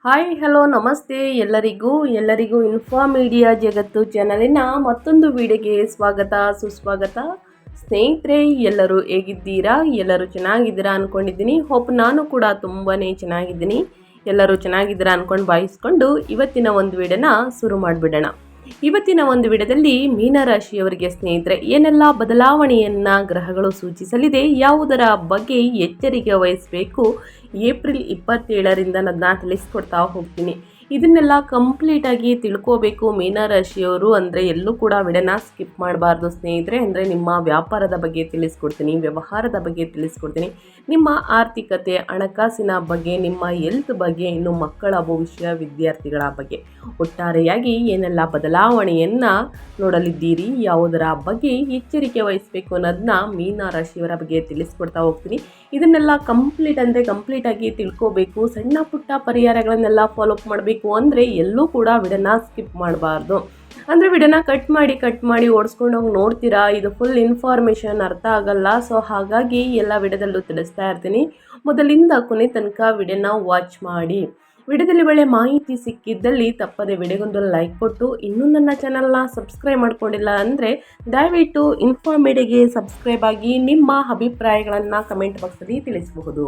Hi hello ನಮಸ್ತೆ ಎಲ್ಲರಿಗೂ info media ಜಗತ್ತು ಚಾನಲಿನ ಮತ್ತೊಂದು ವಿಡಿಯೋಗೆ ಸ್ವಾಗತ ಸುಸ್ವಾಗತ. ಸ್ನೇಹಿತರೆ, ಎಲ್ಲರೂ ಹೇಗಿದ್ದೀರಾ? ಎಲ್ಲರೂ ಚೆನ್ನಾಗಿದ್ದೀರಾ ಅಂದ್ಕೊಂಡಿದ್ದೀನಿ. ಹೋಪ್ ನಾನು ಕೂಡ ತುಂಬಾ ಚೆನ್ನಾಗಿದ್ದೀನಿ. ಎಲ್ಲರೂ ಚೆನ್ನಾಗಿದ್ದೀರಾ ಅಂದ್ಕೊಂಡು ಭಾವಿಸ್ಕೊಂಡು ಇವತ್ತಿನ ಒಂದು ವಿಡಿಯೋನ ಶುರು ಮಾಡಿಬಿಡೋಣ. ಇವತ್ತಿನ ಒಂದು ವಿಡಿಯೋದಲ್ಲಿ ಮೀನರಾಶಿಯವರಿಗೆ ಸ್ನೇಹಿತರೆ ಏನೆಲ್ಲ ಬದಲಾವಣೆಯನ್ನು ಗ್ರಹಗಳು ಸೂಚಿಸಲಿದೆ, ಯಾವುದರ ಬಗ್ಗೆ ಎಚ್ಚರಿಕೆ ವಹಿಸಬೇಕು, ಏಪ್ರಿಲ್ 27ರಿಂದ ನಾನು ತಿಳಿಸ್ಕೊಡ್ತಾ ಹೋಗ್ತೀನಿ. ಇದನ್ನೆಲ್ಲ ಕಂಪ್ಲೀಟಾಗಿ ತಿಳ್ಕೋಬೇಕು ಮೀನರಾಶಿಯವರು ಅಂದರೆ ಎಲ್ಲೂ ಕೂಡ ವಿಡಿಯೋನ ಸ್ಕಿಪ್ ಮಾಡಬಾರ್ದು ಸ್ನೇಹಿತರೆ. ಅಂದರೆ ನಿಮ್ಮ ವ್ಯಾಪಾರದ ಬಗ್ಗೆ ತಿಳಿಸ್ಕೊಡ್ತೀನಿ, ವ್ಯವಹಾರದ ಬಗ್ಗೆ ತಿಳಿಸ್ಕೊಡ್ತೀನಿ, ನಿಮ್ಮ ಆರ್ಥಿಕತೆ, ಹಣಕಾಸಿನ ಬಗ್ಗೆ, ನಿಮ್ಮ ಹೆಲ್ತ್ ಬಗ್ಗೆ, ಇನ್ನು ಮಕ್ಕಳ ಭವಿಷ್ಯ, ವಿದ್ಯಾರ್ಥಿಗಳ ಬಗ್ಗೆ ಒಟ್ಟಾರೆಯಾಗಿ ಏನೆಲ್ಲ ಬದಲಾವಣೆಯನ್ನು ನೋಡಲಿದ್ದೀರಿ, ಯಾವುದರ ಬಗ್ಗೆ ಎಚ್ಚರಿಕೆ ವಹಿಸಬೇಕು ಅನ್ನೋದನ್ನ ಮೀನರಾಶಿಯವರ ಬಗ್ಗೆ ತಿಳಿಸ್ಕೊಡ್ತಾ ಹೋಗ್ತೀನಿ. ಇದನ್ನೆಲ್ಲ ಕಂಪ್ಲೀಟಾಗಿ ತಿಳ್ಕೋಬೇಕು. ಸಣ್ಣ ಪುಟ್ಟ ಪರಿಹಾರಗಳನ್ನೆಲ್ಲ ಫಾಲೋ ಅಪ್ ಮಾಡಬೇಕು ಅಂದರೆ ಎಲ್ಲೂ ಕೂಡ ವಿಡಿಯೋನ ಸ್ಕಿಪ್ ಮಾಡಬಾರ್ದು. ಅಂದರೆ ವಿಡಿಯೋನ ಕಟ್ ಮಾಡಿ ಓಡಿಸ್ಕೊಂಡು ಹೋಗಿ ನೋಡ್ತೀರಾ, ಇದು ಫುಲ್ ಇನ್ಫಾರ್ಮೇಷನ್ ಅರ್ಥ ಆಗಲ್ಲ. ಸೊ ಹಾಗಾಗಿ ಎಲ್ಲ ವಿಡಿಯೋದಲ್ಲೂ ತಿಳಿಸ್ತಾ ಇರ್ತೀನಿ. ಮೊದಲಿಂದ ಕೊನೆ ತನಕ ವಿಡಿಯೋನ ವಾಚ್ ಮಾಡಿ. ವಿಡಿಯೋದಲ್ಲಿ ಒಳ್ಳೆ ಮಾಹಿತಿ ಸಿಕ್ಕಿದ್ದಲ್ಲಿ ತಪ್ಪದೆ ವಿಡಿಯೋಗೊಂದು ಲೈಕ್ ಕೊಟ್ಟು, ಇನ್ನೂ ನನ್ನ ಚಾನಲ್ನ ಸಬ್ಸ್ಕ್ರೈಬ್ ಮಾಡ್ಕೊಂಡಿಲ್ಲ ಅಂದರೆ ದಯವಿಟ್ಟು ಇನ್ಫಾ ಮೀಡಿಯಾಗೆ ಸಬ್ಸ್ಕ್ರೈಬ್ ಆಗಿ ನಿಮ್ಮ ಅಭಿಪ್ರಾಯಗಳನ್ನು ಕಮೆಂಟ್ ಬಾಕ್ಸಲ್ಲಿ ತಿಳಿಸಬಹುದು.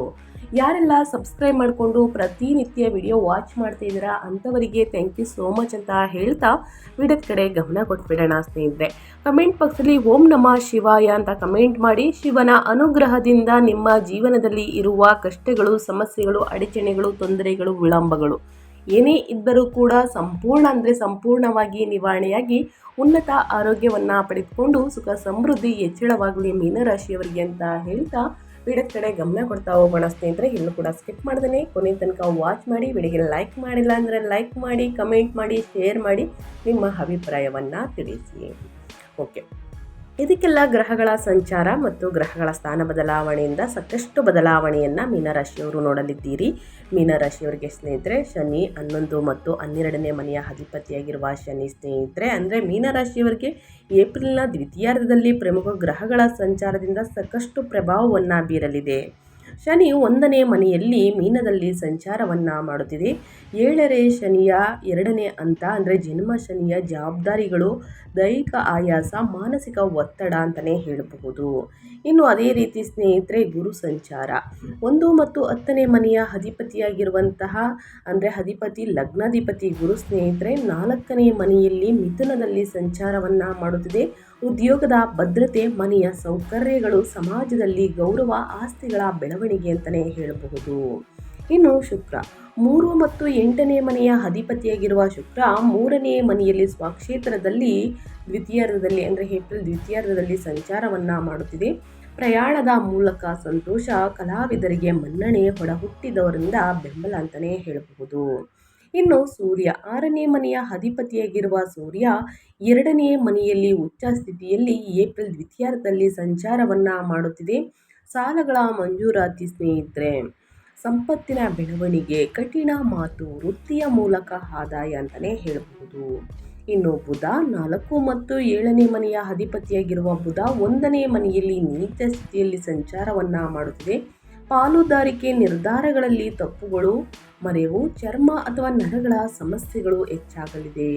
ಯಾರೆಲ್ಲ ಸಬ್ಸ್ಕ್ರೈಬ್ ಮಾಡಿಕೊಂಡು ಪ್ರತಿನಿತ್ಯ ವಿಡಿಯೋ ವಾಚ್ ಮಾಡ್ತಾ ಇದ್ದೀರಾ ಅಂಥವರಿಗೆ ಥ್ಯಾಂಕ್ ಯು ಸೋ ಮಚ್ ಅಂತ ಹೇಳ್ತಾ ವಿಡಿಯೋದ ಕಡೆ ಗಮನ ಕೊಟ್ಬಿಡೋಣ ಸ್ನೇಹಿತರೆ. ಕಮೆಂಟ್ ಬಾಕ್ಸಲ್ಲಿ ಓಂ ನಮಃ ಶಿವಾಯ ಅಂತ ಕಮೆಂಟ್ ಮಾಡಿ. ಶಿವನ ಅನುಗ್ರಹದಿಂದ ನಿಮ್ಮ ಜೀವನದಲ್ಲಿ ಇರುವ ಕಷ್ಟಗಳು, ಸಮಸ್ಯೆಗಳು, ಅಡಚಣೆಗಳು, ತೊಂದರೆಗಳು, ವಿಳಂಬಗಳು ಏನೇ ಇದ್ದರೂ ಕೂಡ ಸಂಪೂರ್ಣವಾಗಿ ನಿವಾರಣೆಯಾಗಿ ಉನ್ನತ ಆರೋಗ್ಯವನ್ನು ಪಡೆದುಕೊಂಡು ಸುಖ ಸಮೃದ್ಧಿ ಹೆಚ್ಚಳವಾಗಲಿ ಮೀನರಾಶಿಯವರಿಗೆ ಅಂತ ಹೇಳ್ತಾ ವಿಡಿಯೋದ ಕಡೆ ಗಮನ ಕೊಡ್ತಾ ಹೋಗೋಣ ಸ್ನೇಹಿತರೆ. ಎಲ್ಲೂ ಕೂಡ ಸ್ಕಿಪ್ ಮಾಡ್ದೇ ಕೊನೆ ತನಕ ವಾಚ್ ಮಾಡಿ. ವಿಡಿಯೋಗೆ ಲೈಕ್ ಮಾಡಿಲ್ಲ ಅಂದರೆ ಲೈಕ್ ಮಾಡಿ, ಕಮೆಂಟ್ ಮಾಡಿ, ಶೇರ್ ಮಾಡಿ, ನಿಮ್ಮ ಅಭಿಪ್ರಾಯವನ್ನು ತಿಳಿಸಿ. ಓಕೆ, ಇದಕ್ಕೆಲ್ಲ ಗ್ರಹಗಳ ಸಂಚಾರ ಮತ್ತು ಗ್ರಹಗಳ ಸ್ಥಾನ ಬದಲಾವಣೆಯಿಂದ ಸಾಕಷ್ಟು ಬದಲಾವಣೆಯನ್ನು ಮೀನರಾಶಿಯವರು ನೋಡಲಿದ್ದೀರಿ. ಮೀನರಾಶಿಯವರಿಗೆ ಸ್ನೇಹಿತರೆ ಶನಿ 11 ಮತ್ತು 12ನೇ ಮನೆಯ ಅಧಿಪತಿಯಾಗಿರುವ ಶನಿ ಸ್ನೇಹಿತರೆ ಅಂದರೆ ಮೀನರಾಶಿಯವರಿಗೆ ಏಪ್ರಿಲ್ನ ದ್ವಿತೀಯಾರ್ಧದಲ್ಲಿ ಪ್ರಮುಖ ಗ್ರಹಗಳ ಸಂಚಾರದಿಂದ ಸಾಕಷ್ಟು ಪ್ರಭಾವವನ್ನು ಬೀರಲಿದೆ. ಶನಿ 1ನೇ ಮನೆಯಲ್ಲಿ ಮೀನದಲ್ಲಿ ಸಂಚಾರವನ್ನು ಮಾಡುತ್ತಿದೆ. 7ನೇ ಶನಿಯ 2ನೇ ಹಂತ ಅಂದರೆ ಜನ್ಮ ಶನಿಯ ಜವಾಬ್ದಾರಿಗಳು, ದೈಹಿಕ ಆಯಾಸ, ಮಾನಸಿಕ ಒತ್ತಡ ಅಂತಲೇ ಹೇಳಬಹುದು. ಇನ್ನು ಅದೇ ರೀತಿ ಸ್ನೇಹಿತರೆ ಗುರು ಸಂಚಾರ 1 ಮತ್ತು 10ನೇ ಮನೆಯ ಅಧಿಪತಿಯಾಗಿರುವಂತಹ ಅಂದರೆ ಲಗ್ನಾಧಿಪತಿ ಗುರು ಸ್ನೇಹಿತರೆ 4ನೇ ಮನೆಯಲ್ಲಿ ಮಿಥುನದಲ್ಲಿ ಸಂಚಾರವನ್ನು ಮಾಡುತ್ತಿದೆ. ಉದ್ಯೋಗದ ಭದ್ರತೆ, ಮನೆಯ ಸೌಕರ್ಯಗಳು, ಸಮಾಜದಲ್ಲಿ ಗೌರವ, ಆಸ್ತಿಗಳ ಬೆಳವಣಿಗೆ ಅಂತಲೇ ಹೇಳಬಹುದು. ಇನ್ನು ಶುಕ್ರ 3 ಮತ್ತು 8ನೇ ಮನೆಯ ಅಧಿಪತಿಯಾಗಿರುವ ಶುಕ್ರ 3ನೇ ಮನೆಯಲ್ಲಿ ಸ್ವಕ್ಷೇತ್ರದಲ್ಲಿ ದ್ವಿತೀಯಾರ್ಧದಲ್ಲಿ ಅಂದರೆ ಏಪ್ರಿಲ್ ದ್ವಿತೀಯಾರ್ಧದಲ್ಲಿ ಸಂಚಾರವನ್ನು ಮಾಡುತ್ತಿದೆ. ಪ್ರಯಾಣದ ಮೂಲಕ ಸಂತೋಷ, ಕಲಾವಿದರಿಗೆ ಮನ್ನಣೆ, ಹೊಡ ಹುಟ್ಟಿದವರಿಂದ ಬೆಂಬಲ ಅಂತಲೇ ಹೇಳಬಹುದು. ಇನ್ನು ಸೂರ್ಯ 6ನೇ ಮನೆಯ ಅಧಿಪತಿಯಾಗಿರುವ ಸೂರ್ಯ 2ನೇ ಮನೆಯಲ್ಲಿ ಉಚ್ಚ ಸ್ಥಿತಿಯಲ್ಲಿ ಏಪ್ರಿಲ್ ದ್ವಿತೀಯಾರ್ಧದಲ್ಲಿ ಸಂಚಾರವನ್ನು ಮಾಡುತ್ತಿದೆ. ಸಾಲಗಳ ಮಂಜೂರಾತಿ ಸ್ನೇಹಿತರೆ, ಸಂಪತ್ತಿನ ಬೆಳವಣಿಗೆ, ಕಠಿಣ ಮಾತು, ವೃತ್ತಿಯ ಮೂಲಕ ಆದಾಯ ಅಂತಲೇ ಹೇಳಬಹುದು. ಇನ್ನು ಬುಧ 4 ಮತ್ತು 7ನೇ ಮನೆಯ ಅಧಿಪತಿಯಾಗಿರುವ ಬುಧ 1ನೇ ಮನೆಯಲ್ಲಿ ನೀಚ ಸ್ಥಿತಿಯಲ್ಲಿ ಸಂಚಾರವನ್ನು ಮಾಡುತ್ತಿದೆ. ಪಾಲುದಾರಿಕೆ, ನಿರ್ಧಾರಗಳಲ್ಲಿ ತಪ್ಪುಗಳು, ಮರೆವು, ಚರ್ಮ ಅಥವಾ ನರಗಳ ಸಮಸ್ಯೆಗಳು ಹೆಚ್ಚಾಗಲಿದೆ.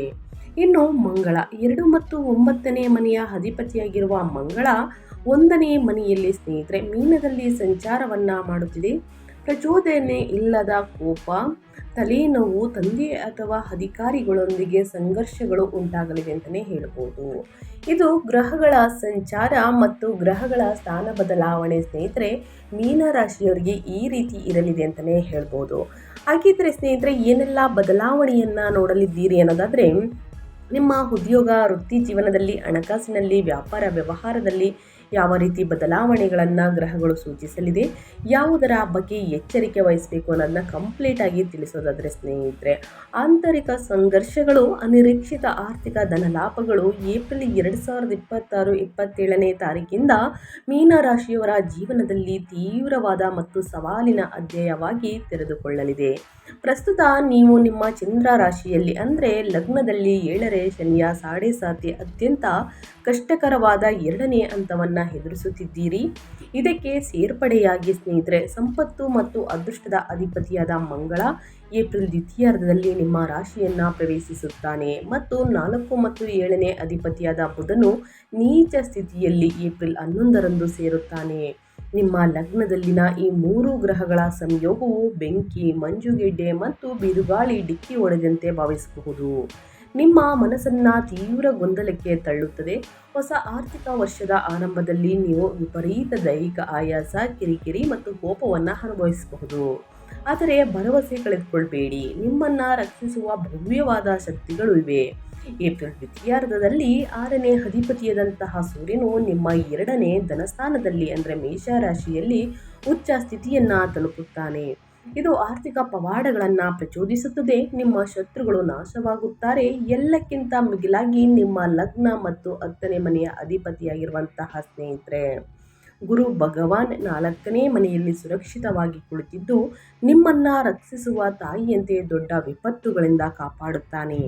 ಇನ್ನು ಮಂಗಳ 2 ಮತ್ತು 9ನೇ ಮನೆಯ ಅಧಿಪತಿಯಾಗಿರುವ ಮಂಗಳ 1ನೇ ಮನೆಯಲ್ಲಿ ಸ್ನೇಹಿತರೆ ಮೀನದಲ್ಲಿ ಸಂಚಾರವನ್ನು ಮಾಡುತ್ತಿದೆ. ಪ್ರಚೋದನೆ ಇಲ್ಲದ ಕೋಪ, ತಲೆನೋವು, ತಂದೆ ಅಥವಾ ಅಧಿಕಾರಿಗಳೊಂದಿಗೆ ಸಂಘರ್ಷಗಳು ಉಂಟಾಗಲಿದೆ ಅಂತಲೇ ಹೇಳ್ಬೋದು. ಇದು ಗ್ರಹಗಳ ಸಂಚಾರ ಮತ್ತು ಗ್ರಹಗಳ ಸ್ಥಾನ ಬದಲಾವಣೆ ಸ್ನೇಹಿತರೆ ಮೀನರಾಶಿಯವರಿಗೆ ಈ ರೀತಿ ಇರಲಿದೆ ಅಂತಲೇ ಹೇಳ್ಬೋದು. ಹಾಗಿದ್ರೆ ಸ್ನೇಹಿತರೆ ಏನೆಲ್ಲ ಬದಲಾವಣೆಯನ್ನು ನೋಡಲಿದ್ದೀರಿ ಅನ್ನೋದಾದರೆ, ನಿಮ್ಮ ಉದ್ಯೋಗ, ವೃತ್ತಿ ಜೀವನದಲ್ಲಿ, ಹಣಕಾಸಿನಲ್ಲಿ, ವ್ಯಾಪಾರ ವ್ಯವಹಾರದಲ್ಲಿ ಯಾವ ರೀತಿ ಬದಲಾವಣೆಗಳನ್ನು ಗ್ರಹಗಳು ಸೂಚಿಸಲಿದೆ, ಯಾವುದರ ಬಗ್ಗೆ ಎಚ್ಚರಿಕೆ ವಹಿಸಬೇಕು ಅನ್ನೋದನ್ನ ಕಂಪ್ಲೀಟಾಗಿ ತಿಳಿಸೋದಾದರೆ ಸ್ನೇಹಿತರೆ, ಆಂತರಿಕ ಸಂಘರ್ಷಗಳು, ಅನಿರೀಕ್ಷಿತ ಆರ್ಥಿಕ ಧನಲಾಭಗಳು ಏಪ್ರಿಲ್ 2026-27ನೇ ತಾರೀಕಿಂದ ಮೀನರಾಶಿಯವರ ಜೀವನದಲ್ಲಿ ತೀವ್ರವಾದ ಮತ್ತು ಸವಾಲಿನ ಅಧ್ಯಾಯವಾಗಿ ತೆರೆದುಕೊಳ್ಳಲಿದೆ. ಪ್ರಸ್ತುತ ನೀವು ನಿಮ್ಮ ಚಂದ್ರ ರಾಶಿಯಲ್ಲಿ ಅಂದರೆ ಲಗ್ನದಲ್ಲಿ 7ನೇ ಶನಿಯ ಸಾಡೆ ಅತ್ಯಂತ ಕಷ್ಟಕರವಾದ 2ನೇ ಹಂತವನ್ನು ಎದುರಿಸುತ್ತಿದ್ದೀರಿ. ಇದಕ್ಕೆ ಸೇರ್ಪಡೆಯಾಗಿ ಸ್ನೇಹಿತರೆ ಸಂಪತ್ತು ಮತ್ತು ಅದೃಷ್ಟದ ಅಧಿಪತಿಯಾದ ಮಂಗಳ ಏಪ್ರಿಲ್ ದ್ವಿತೀಯಾರ್ಧದಲ್ಲಿ ನಿಮ್ಮ ರಾಶಿಯನ್ನು ಪ್ರವೇಶಿಸುತ್ತಾನೆ ಮತ್ತು 4 ಮತ್ತು 7ನೇ ಅಧಿಪತಿಯಾದ ಬುಧನು ನೀಚ ಸ್ಥಿತಿಯಲ್ಲಿ ಏಪ್ರಿಲ್ 11ರಂದು ಸೇರುತ್ತಾನೆ. ನಿಮ್ಮ ಲಗ್ನದಲ್ಲಿನ ಈ 3 ಗ್ರಹಗಳ ಸಂಯೋಗವು ಬೆಂಕಿ, ಮಂಜುಗೆಡ್ಡೆ ಮತ್ತು ಬಿರುಗಾಳಿ ಡಿಕ್ಕಿ ಹೊಡೆದಂತೆ ಭಾವಿಸಬಹುದು. ನಿಮ್ಮ ಮನಸ್ಸನ್ನು ತೀವ್ರ ಗೊಂದಲಕ್ಕೆ ತಳ್ಳುತ್ತದೆ. ಹೊಸ ಆರ್ಥಿಕ ವರ್ಷದ ಆರಂಭದಲ್ಲಿ ನೀವು ವಿಪರೀತ ದೈಹಿಕ ಆಯಾಸ, ಕಿರಿಕಿರಿ ಮತ್ತು ಕೋಪವನ್ನು ಅನುಭವಿಸಬಹುದು. ಆದರೆ ಭರವಸೆ ಕಳೆದುಕೊಳ್ಬೇಡಿ, ನಿಮ್ಮನ್ನು ರಕ್ಷಿಸುವ ಭವ್ಯವಾದ ಶಕ್ತಿಗಳು ಇವೆ. ಏಪ್ರಿಲ್ ದ್ವಿತೀಯಾರ್ಧದಲ್ಲಿ 6ನೇ ಅಧಿಪತಿಯಾದಂತಹ ಸೂರ್ಯನು ನಿಮ್ಮ 2ನೇ ಧನಸ್ಥಾನದಲ್ಲಿ ಅಂದರೆ ಮೇಷರಾಶಿಯಲ್ಲಿ ಉಚ್ಚ ಸ್ಥಿತಿಯನ್ನು ತಲುಪುತ್ತಾನೆ. ಇದು ಆರ್ಥಿಕ ಪವಾಡಗಳನ್ನು ಪ್ರಚೋದಿಸುತ್ತದೆ. ನಿಮ್ಮ ಶತ್ರುಗಳು ನಾಶವಾಗುತ್ತಾರೆ. ಎಲ್ಲಕ್ಕಿಂತ ಮಿಗಿಲಾಗಿ ನಿಮ್ಮ ಲಗ್ನ ಮತ್ತು 10ನೇ ಮನೆಯ ಅಧಿಪತಿಯಾಗಿರುವಂತಹ ಸ್ನೇಹಿತರೆ ಗುರು ಭಗವಾನ್ 4ನೇ ಮನೆಯಲ್ಲಿ ಸುರಕ್ಷಿತವಾಗಿ ಕುಳಿತಿದ್ದು ನಿಮ್ಮನ್ನು ರಕ್ಷಿಸುವ ತಾಯಿಯಂತೆ ದೊಡ್ಡ ವಿಪತ್ತುಗಳಿಂದ ಕಾಪಾಡುತ್ತಾನೆ.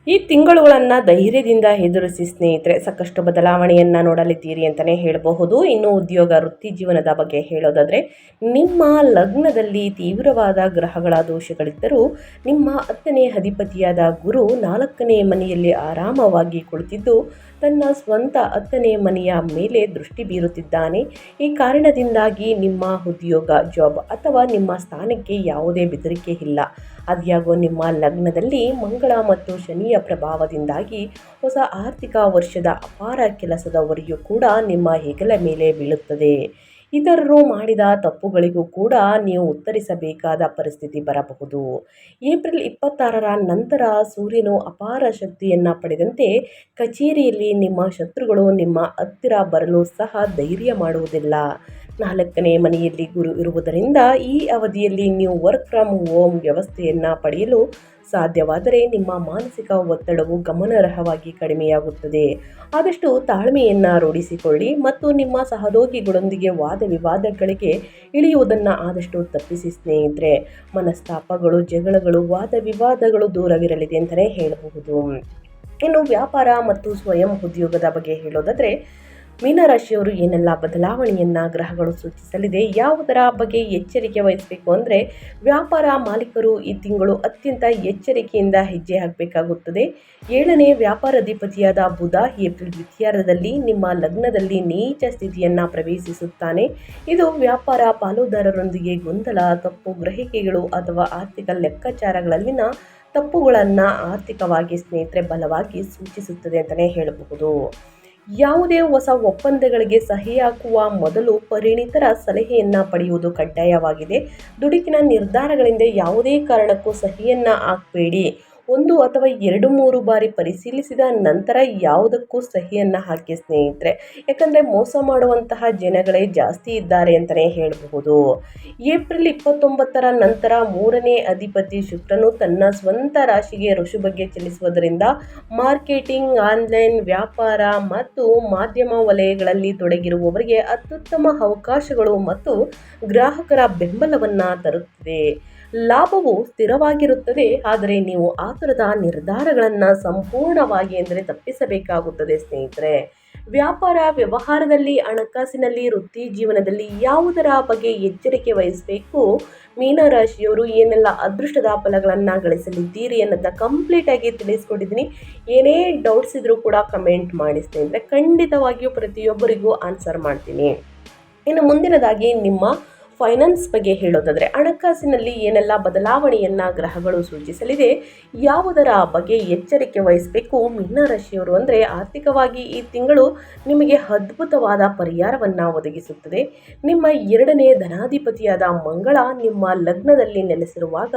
ಈ ತಿಂಗಳುಗಳನ್ನು ಧೈರ್ಯದಿಂದ ಎದುರಿಸಿ ಸ್ನೇಹಿತರೆ, ಸಾಕಷ್ಟು ಬದಲಾವಣೆಯನ್ನು ನೋಡಲಿದ್ದೀರಿ ಅಂತಲೇ ಹೇಳಬಹುದು. ಇನ್ನು ಉದ್ಯೋಗ ವೃತ್ತಿ ಜೀವನದ ಬಗ್ಗೆ ಹೇಳೋದಾದರೆ, ನಿಮ್ಮ ಲಗ್ನದಲ್ಲಿ ತೀವ್ರವಾದ ಗ್ರಹಗಳ ದೋಷಗಳಿದ್ದರೂ ನಿಮ್ಮ 10ನೇ ಅಧಿಪತಿಯಾದ ಗುರು 4ನೇ ಮನೆಯಲ್ಲಿ ಆರಾಮವಾಗಿ ಕುಳಿತಿದ್ದು ತನ್ನ ಸ್ವಂತ 10ನೇ ಮನೆಯ ಮೇಲೆ ದೃಷ್ಟಿ ಬೀರುತ್ತಿದ್ದಾನೆ. ಈ ಕಾರಣದಿಂದಾಗಿ ನಿಮ್ಮ ಉದ್ಯೋಗ, ಜಾಬ್ ಅಥವಾ ನಿಮ್ಮ ಸ್ಥಾನಕ್ಕೆ ಯಾವುದೇ ಬೆದರಿಕೆ ಇಲ್ಲ. ಆದಾಗ್ಯೂ ನಿಮ್ಮ ಲಗ್ನದಲ್ಲಿ ಮಂಗಳ ಮತ್ತು ಶನಿಯ ಪ್ರಭಾವದಿಂದಾಗಿ ಹೊಸ ಆರ್ಥಿಕ ವರ್ಷದ ಅಪಾರ ಕೆಲಸದ ಹೊರೆಯೂ ಕೂಡ ನಿಮ್ಮ ಹೆಗಲ ಮೇಲೆ ಬೀಳುತ್ತದೆ. ಇತರರು ಮಾಡಿದ ತಪ್ಪುಗಳಿಗೂ ಕೂಡ ನೀವು ಉತ್ತರಿಸಬೇಕಾದ ಪರಿಸ್ಥಿತಿ ಬರಬಹುದು. ಏಪ್ರಿಲ್ 26ರ ನಂತರ ಸೂರ್ಯನು ಅಪಾರ ಶಕ್ತಿಯನ್ನು ಪಡೆದಂತೆ ಕಚೇರಿಯಲ್ಲಿ ನಿಮ್ಮ ಶತ್ರುಗಳು ನಿಮ್ಮ ಹತ್ತಿರ ಬರಲು ಸಹ ಧೈರ್ಯ ಮಾಡುವುದಿಲ್ಲ. 4ನೇ ಮನೆಯಲ್ಲಿ ಗುರು ಇರುವುದರಿಂದ ಈ ಅವಧಿಯಲ್ಲಿ ನೀವು ವರ್ಕ್ ಫ್ರಮ್ ಹೋಮ್ ವ್ಯವಸ್ಥೆಯನ್ನು ಪಡೆಯಲು ಸಾಧ್ಯವಾದರೆ ನಿಮ್ಮ ಮಾನಸಿಕ ಒತ್ತಡವು ಗಮನಾರ್ಹವಾಗಿ ಕಡಿಮೆಯಾಗುತ್ತದೆ. ಆದಷ್ಟು ತಾಳ್ಮೆಯನ್ನು ರೂಢಿಸಿಕೊಳ್ಳಿ ಮತ್ತು ನಿಮ್ಮ ಸಹೋದ್ಯೋಗಿಗಳೊಂದಿಗೆ ವಾದ ವಿವಾದಗಳಿಗೆ ಇಳಿಯುವುದನ್ನು ಆದಷ್ಟು ತಪ್ಪಿಸಿ ಸ್ನೇಹಿತರೆ. ಮನಸ್ತಾಪಗಳು, ಜಗಳಗಳು, ವಾದ ವಿವಾದಗಳು ದೂರವಿರಲಿದೆ ಅಂತಲೇ ಹೇಳಬಹುದು. ಇನ್ನು ವ್ಯಾಪಾರ ಮತ್ತು ಸ್ವಯಂ ಉದ್ಯೋಗದ ಬಗ್ಗೆ ಹೇಳೋದಾದರೆ, ಮೀನರಾಶಿಯವರು ಏನೆಲ್ಲ ಬದಲಾವಣೆಯನ್ನು ಗ್ರಹಗಳು ಸೂಚಿಸಲಿದೆ, ಯಾವುದರ ಬಗ್ಗೆ ಎಚ್ಚರಿಕೆ ವಹಿಸಬೇಕು ಅಂದರೆ, ವ್ಯಾಪಾರ ಮಾಲೀಕರು ಈ ತಿಂಗಳು ಅತ್ಯಂತ ಎಚ್ಚರಿಕೆಯಿಂದ ಹೆಜ್ಜೆ ಹಾಕಬೇಕಾಗುತ್ತದೆ. 7ನೇ ವ್ಯಾಪಾರಾಧಿಪತಿಯಾದ ಬುಧ ಏಪ್ರಿಲ್ ದ್ವಿತೀಯಾರ್ಧದಲ್ಲಿ ನಿಮ್ಮ ಲಗ್ನದಲ್ಲಿ ನೀಚ ಸ್ಥಿತಿಯನ್ನು ಪ್ರವೇಶಿಸುತ್ತಾನೆ. ಇದು ವ್ಯಾಪಾರ ಪಾಲುದಾರರೊಂದಿಗೆ ಗೊಂದಲ, ತಪ್ಪು ಗ್ರಹಿಕೆಗಳು ಅಥವಾ ಆರ್ಥಿಕ ಲೆಕ್ಕಾಚಾರಗಳಲ್ಲಿನ ತಪ್ಪುಗಳನ್ನು ಆರ್ಥಿಕವಾಗಿ ಸ್ನೇಹಿತರೆ ಬಲವಾಗಿ ಸೂಚಿಸುತ್ತದೆ ಅಂತಲೇ ಹೇಳಬಹುದು. ಯಾವುದೇ ಹೊಸ ಒಪ್ಪಂದಗಳಿಗೆ ಸಹಿ ಹಾಕುವ ಮೊದಲು ಪರಿಣಿತರ ಸಲಹೆಯನ್ನು ಪಡೆಯುವುದು ಕಡ್ಡಾಯವಾಗಿದೆ. ದುಡುಕಿನ ನಿರ್ಧಾರಗಳಿಂದ ಯಾವುದೇ ಕಾರಣಕ್ಕೂ ಸಹಿಯನ್ನು ಹಾಕಬೇಡಿ. 1 ಅಥವಾ 2-3 ಬಾರಿ ಪರಿಶೀಲಿಸಿದ ನಂತರ ಯಾವುದಕ್ಕೂ ಸಹಿಯನ್ನು ಹಾಕಿ ಸ್ನೇಹಿತರೆ. ಯಾಕಂದರೆ ಮೋಸ ಮಾಡುವಂತಹ ಜನಗಳೇ ಜಾಸ್ತಿ ಇದ್ದಾರೆ ಅಂತಲೇ ಹೇಳಬಹುದು. ಏಪ್ರಿಲ್ 29ರ ನಂತರ 3ನೇ ಅಧಿಪತಿ ಶುಕ್ರನು ತನ್ನ ಸ್ವಂತ ರಾಶಿಗೆ ಋಷಭಕ್ಕೆ ಚಲಿಸುವುದರಿಂದ ಮಾರ್ಕೆಟಿಂಗ್, ಆನ್ಲೈನ್ ವ್ಯಾಪಾರ ಮತ್ತು ಮಾಧ್ಯಮ ವಲಯಗಳಲ್ಲಿ ತೊಡಗಿರುವವರಿಗೆ ಅತ್ಯುತ್ತಮ ಅವಕಾಶಗಳು ಮತ್ತು ಗ್ರಾಹಕರ ಬೆಂಬಲವನ್ನು ತರುತ್ತದೆ. ಲಾಭವು ಸ್ಥಿರವಾಗಿರುತ್ತದೆ, ಆದರೆ ನೀವು ಆತುರದ ನಿರ್ಧಾರಗಳನ್ನು ಸಂಪೂರ್ಣವಾಗಿ ತಪ್ಪಿಸಬೇಕಾಗುತ್ತದೆ ಸ್ನೇಹಿತರೆ. ವ್ಯಾಪಾರ ವ್ಯವಹಾರದಲ್ಲಿ, ಹಣಕಾಸಿನಲ್ಲಿ, ವೃತ್ತಿ ಜೀವನದಲ್ಲಿ ಯಾವುದರ ಬಗ್ಗೆ ಎಚ್ಚರಿಕೆ ವಹಿಸಬೇಕು, ಮೀನರಾಶಿಯವರು ಏನೆಲ್ಲ ಅದೃಷ್ಟದ ಫಲಗಳನ್ನು ಗಳಿಸಲಿದ್ದೀರಿ ಅನ್ನೋದನ್ನ ಕಂಪ್ಲೀಟಾಗಿ ತಿಳಿಸ್ಕೊಟ್ಟಿದ್ದೀನಿ. ಏನೇ ಡೌಟ್ಸ್ ಇದ್ರೂ ಕೂಡ ಕಮೆಂಟ್ ಮಾಡಿ ಸ್ನೇಹಿತರೆ, ಖಂಡಿತವಾಗಿಯೂ ಪ್ರತಿಯೊಬ್ಬರಿಗೂ ಆನ್ಸರ್ ಮಾಡ್ತೀನಿ. ಇನ್ನು ಮುಂದಿನದಾಗಿ ನಿಮ್ಮ ಫೈನಾನ್ಸ್ ಬಗ್ಗೆ ಹೇಳೋದಾದರೆ, ಹಣಕಾಸಿನಲ್ಲಿ ಏನೆಲ್ಲ ಬದಲಾವಣೆಯನ್ನು ಗ್ರಹಗಳು ಸೂಚಿಸಲಿದೆ, ಯಾವುದರ ಬಗ್ಗೆ ಎಚ್ಚರಿಕೆ ವಹಿಸಬೇಕು ಮೀನರಾಶಿಯವರು ಅಂದರೆ, ಆರ್ಥಿಕವಾಗಿ ಈ ತಿಂಗಳು ನಿಮಗೆ ಅದ್ಭುತವಾದ ಪರಿಹಾರವನ್ನು ಒದಗಿಸುತ್ತದೆ. ನಿಮ್ಮ 2ನೇ ಧನಾಧಿಪತಿಯಾದ ಮಂಗಳ ನಿಮ್ಮ ಲಗ್ನದಲ್ಲಿ ನೆಲೆಸಿರುವಾಗ